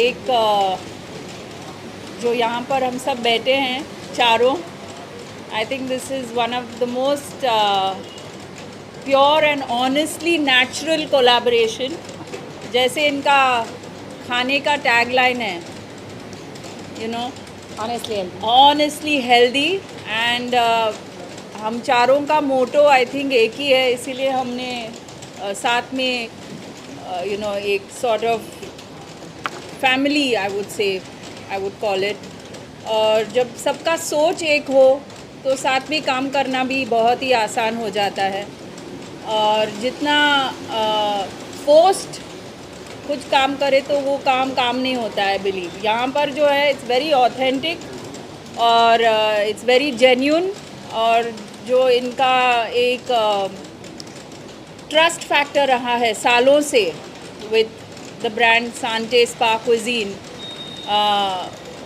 एक जो यहाँ पर हम सब बैठे हैं चारों, I think this is one of the most pure and honestly natural collaboration. जैसे इनका खाने का टैगलाइन है, you know, honestly healthy and हम चारों का मोटो आई थिंक एक ही है, इसीलिए हमने साथ में यू नो एक sort of family I would call it. और जब सबका सोच एक हो तो साथ में काम करना भी बहुत ही आसान हो जाता है। और जितना फोर्स्ड कुछ काम करे तो वो काम नहीं होता है। बिलीव यहाँ पर जो है इट्स वेरी ऑथेंटिक और इट्स वेरी जेन्यून। और जो इनका एक ट्रस्ट फैक्टर रहा है सालों से with the brand Sante Spa Cuisine,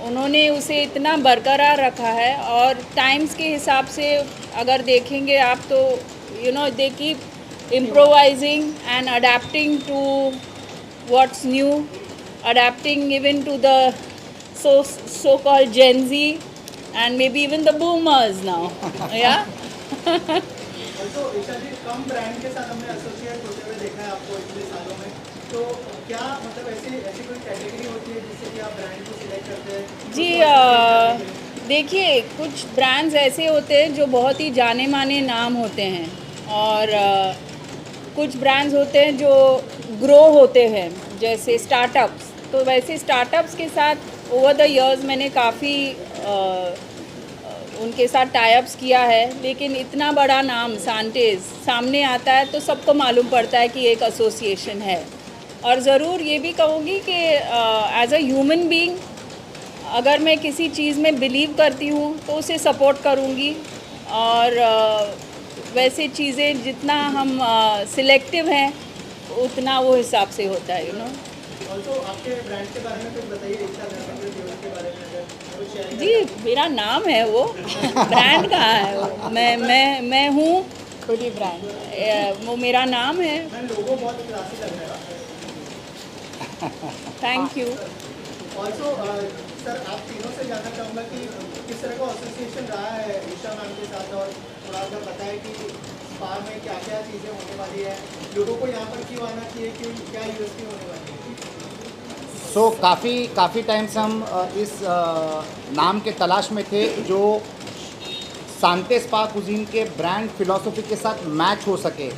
उन्होंने उसे इतना बरकरार रखा है। और टाइम्स के हिसाब से अगर देखेंगे आप तो you know they keep improvising and adapting to what's new, adapting even to the so called Gen Z and maybe even the boomers now. Yeah. तो ईशा जी, कम ब्रांड के साथ हमने एसोसिएट होते हुए देखा है आपको इतने सालों में, तो क्या मतलब ऐसी कोई कैटेगरी होती है जिससे कि आप ब्रांड को सिलेक्ट करते हैं? जी देखिए, कुछ ब्रांड्स ऐसे होते हैं जो बहुत ही जाने माने नाम होते हैं और कुछ ब्रांड्स होते हैं जो ग्रो होते हैं, जैसे स्टार्टअप्स। तो वैसे स्टार्टअप्स के साथ ओवर द इयर्स मैंने काफ़ी उनके साथ टाई-अप्स किया है, लेकिन इतना बड़ा नाम सांतेज सामने आता है तो सबको मालूम पड़ता है कि एक एसोसिएशन है। और ज़रूर ये भी कहूँगी कि एज अ ह्यूमन बीइंग अगर मैं किसी चीज़ में बिलीव करती हूँ तो उसे सपोर्ट करूँगी। और वैसे चीज़ें जितना हम सिलेक्टिव हैं उतना वो हिसाब से होता है, यू नो। ऑल्सो आपके ब्रांड के बारे में कुछ बताइए, ईशा धर्मेंद्र देओल के बारे में अगर कुछ शेयर जी मेरा नाम है वो ब्रांड कहाँ है वो, मैं हूँ खुद ही ब्रांड, वो मेरा नाम है। करें। लोगो बहुत क्लासी लग रहा है। Thank you. ऑल्सो सर, आप तीनों से जानना चाहूँगा कि किस तरह का एसोसिएशन रहा है ईशा मैम के साथ, और थोड़ा सा बताएं कि स्पा में क्या क्या चीज़ें होने वाली है, लोगों को यहाँ पर क्यों आना चाहिए, क्यों क्या यूएसपी होने वाली है? सो काफ़ी टाइम से हम इस नाम के तलाश में थे जो सांते स्पा कुजीन के ब्रांड फिलॉसफी के साथ मैच हो सके।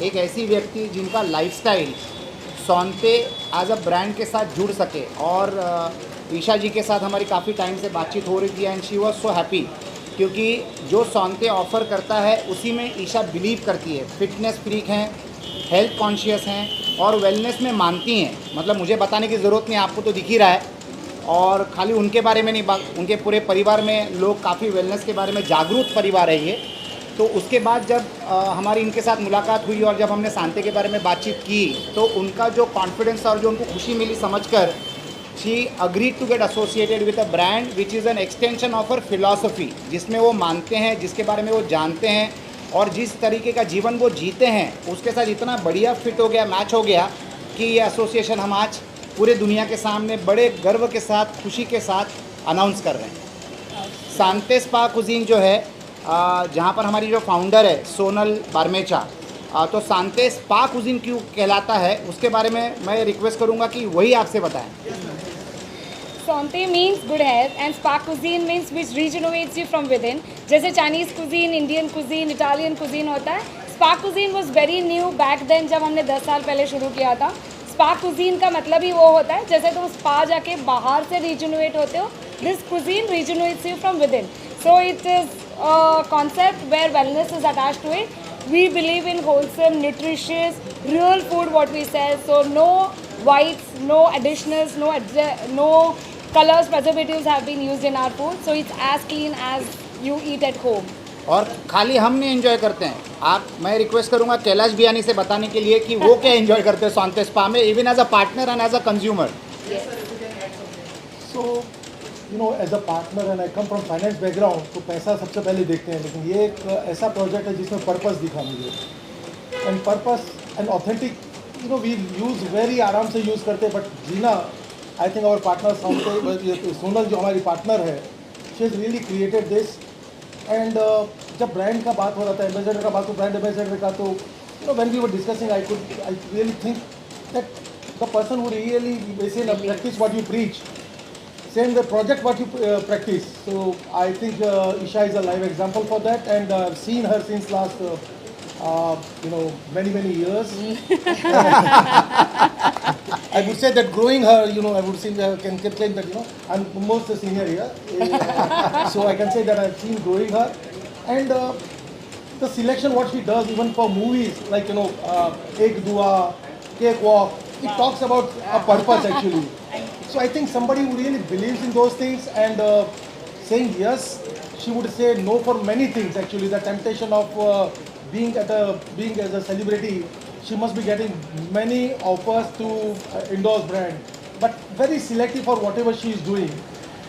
एक ऐसी व्यक्ति जिनका लाइफस्टाइल सांते एज अ ब्रांड के साथ जुड़ सके। और ईशा जी के साथ हमारी काफ़ी टाइम से बातचीत हो रही थी and she was so happy, क्योंकि जो सांते ऑफ़र करता है उसी में ईशा बिलीव करती है। फिटनेस फ्रीक हैं, हेल्थ कॉन्शियस हैं और वेलनेस में मानती हैं। मतलब मुझे बताने की ज़रूरत नहीं, आपको तो दिख ही रहा है। और खाली उनके बारे में नहीं, उनके पूरे परिवार में लोग काफ़ी वेलनेस के बारे में जागरूक परिवार है ये। तो उसके बाद जब हमारी इनके साथ मुलाकात हुई और जब हमने सांते के बारे में बातचीत की तो उनका जो कॉन्फिडेंस और जो उनको खुशी मिली समझकर, she agreed to get associated with a brand which is an extension of her philosophy, जिसमें वो मानते हैं, जिसके बारे में वो जानते हैं और जिस तरीके का जीवन वो जीते हैं उसके साथ इतना बढ़िया फिट हो गया, मैच हो गया कि ये एसोसिएशन हम आज पूरे दुनिया के सामने बड़े गर्व के साथ, खुशी के साथ अनाउंस कर रहे हैं। सांते स्पा कुजीन जो है, जहाँ पर हमारी जो फाउंडर है सोनल बारमेचा, तो सांते स्पा कुजीन क्यों कहलाता है उसके बारे में मैं रिक्वेस्ट करूँगा कि वही आपसे बताएं। Sante means good health and spa cuisine means which regenerates you from within. जैसे Chinese cuisine, Indian cuisine, Italian cuisine होता है, spa cuisine was very new back then जब हमने 10 साल पहले शुरू किया था। spa cuisine का मतलब ही वो होता है जैसे तुम spa जाके बाहर से regenerate होते हो, this cuisine regenerates you from within. So it is a concept where wellness is attached to it. We believe in wholesome, nutritious, real food what we sell. So no whites, no additionals, no colors, preservatives have been used in our food. So it's as clean as you eat at home. और खाली हम नहीं enjoy करते हैं, मैं request करूंगा कैलाश बियानी से बताने के लिए कि वो क्या एंजॉय करते हैं सांते स्पा में, even as a partner and as a consumer. So you know, as a partner and I come from finance background, तो पैसा सबसे पहले देखते हैं, लेकिन ये एक ऐसा प्रोजेक्ट है जिसमें पर्पस दिखा मुझे। And purpose and authentic, you know, we use very आराम से यूज़ करते हैं, but Jeena I think our partner Sonal जो हमारी पार्टनर है, she has really created this. And जब ब्रांड का बात हो रहा था, एम्बेसडर का बात हो, ब्रांड एम्बेसडर का, तो when we were discussing I really think that the person who really basically practice what you preach, same the project what you practice. So I think Isha is a live example for that, and I've seen her since last many years. I would say that growing her, I would say can claim that I'm most the senior here, so I can say that I've seen growing her, and the selection what she does even for movies like Ek Dua, Cake Walk, it talks about a purpose actually. So I think somebody who really believes in those things and saying yes, she would say no for many things actually. The temptation of being as a celebrity, she must be getting many offers to endorse brand, but very selective for whatever she is doing.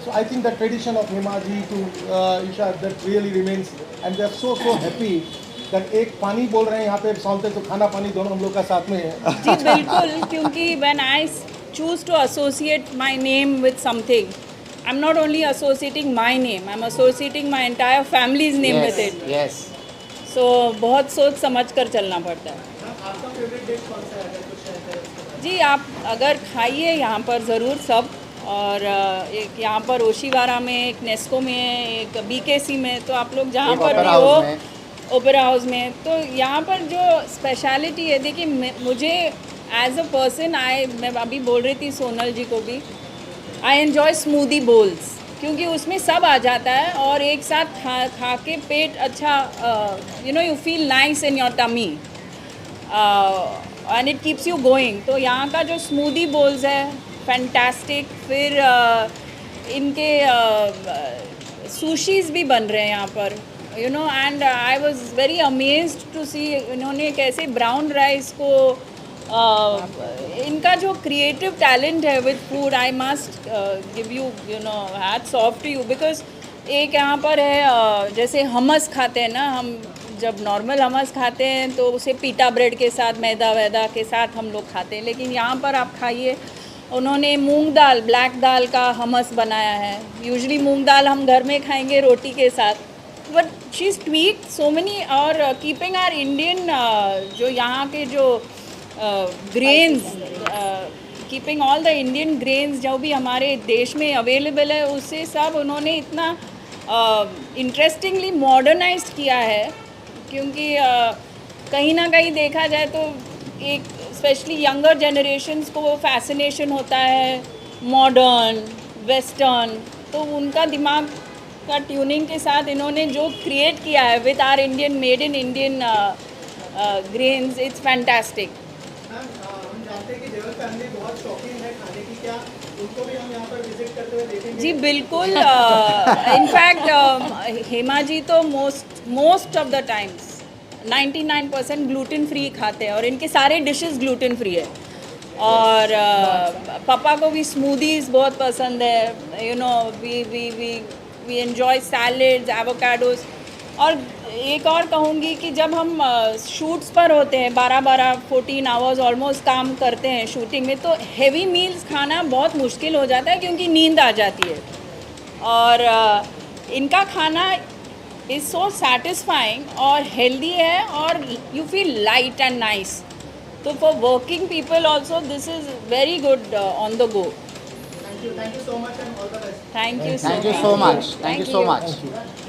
So I think the tradition of Himaji to Isha, that really remains, and they are so happy that एक पानी बोल रहे हैं यहाँ पे सौंते, तो खाना पानी दोनों हम लोग का साथ में है। जी बिल्कुल, क्योंकि when I choose to associate my name with something, I'm not only associating my name, I'm associating my entire family's name with it. Yes. So बहुत सोच समझ कर चलना पड़ता है। आपका फेवरेट डिश कौन सा है, अगर कुछ है तो? जी आप अगर खाइए यहाँ पर ज़रूर सब, और एक यहाँ पर ओशीवारा में, एक नेस्को में, एक BKC में, तो आप लोग जहाँ पर भी हो, ओपेरा हाउस में, तो यहाँ पर जो स्पेशलिटी है, देखिए मुझे एज अ पर्सन मैं अभी बोल रही थी सोनल जी को भी, आई एन्जॉय स्मूदी बोल्स, क्योंकि उसमें सब आ जाता है और एक साथ खा के पेट अच्छा, you feel nice in your tummy and it keeps you going. तो यहाँ का जो स्मूदी बोल्स है फैंटास्टिक। फिर इनके सुशीज़ भी बन रहे हैं यहाँ पर, and I was very amazed to see इन्होंने कैसे ब्राउन राइस को इनका जो क्रिएटिव टैलेंट है with food, I must give you hats off to you, because एक यहाँ पर है जैसे हमस खाते हैं ना, हम जब नॉर्मल हमस खाते हैं तो उसे पीटा ब्रेड के साथ, मैदा वैदा के साथ हम लोग खाते हैं, लेकिन यहाँ पर आप खाइए, उन्होंने मूंग दाल, ब्लैक दाल का हमस बनाया है। यूजुअली मूंग दाल हम घर में खाएंगे रोटी के साथ, but she is tweak so many, और कीपिंग आर इंडियन जो यहाँ के जो grains, keeping all the Indian grains जो भी हमारे देश में अवेलेबल है, उससे सब उन्होंने इतना इंटरेस्टिंगली मॉडर्नाइज्ड किया है, क्योंकि कहीं ना कहीं देखा जाए तो एक स्पेशली यंगर जनरेशन्स को वो फैसिनेशन होता है मॉडर्न वेस्टर्न, तो उनका दिमाग का ट्यूनिंग के साथ इन्होंने जो क्रिएट किया है with are Indian, made in Indian grains, it's fantastic. हम जानते हैं कि देवर फैमिली बहुत शौकीन है खाने की, क्या उनको भी हम यहाँ पर विजिट करते हुए देखेंगे? जी बिल्कुल, इनफैक्ट हेमा जी तो most of the times 99% gluten free खाते हैं, और इनके सारे डिशेस ग्लूटेन फ्री है, और पापा को भी स्मूदीज़ बहुत पसंद है, वी एन्जॉय सैलड्स, एवोकाडोस। और एक और कहूँगी कि जब हम शूट्स पर होते हैं 14 आवर्स ऑलमोस्ट काम करते हैं शूटिंग में, तो हेवी मील्स खाना बहुत मुश्किल हो जाता है क्योंकि नींद आ जाती है, और इनका खाना इज़ सो सेटिस्फाइंग और हेल्दी है, और you feel light and nice. तो for working people also this is very good on the go. Thank you so much and all the best. Thank you Thank you so much. Thank you so much. Thank you.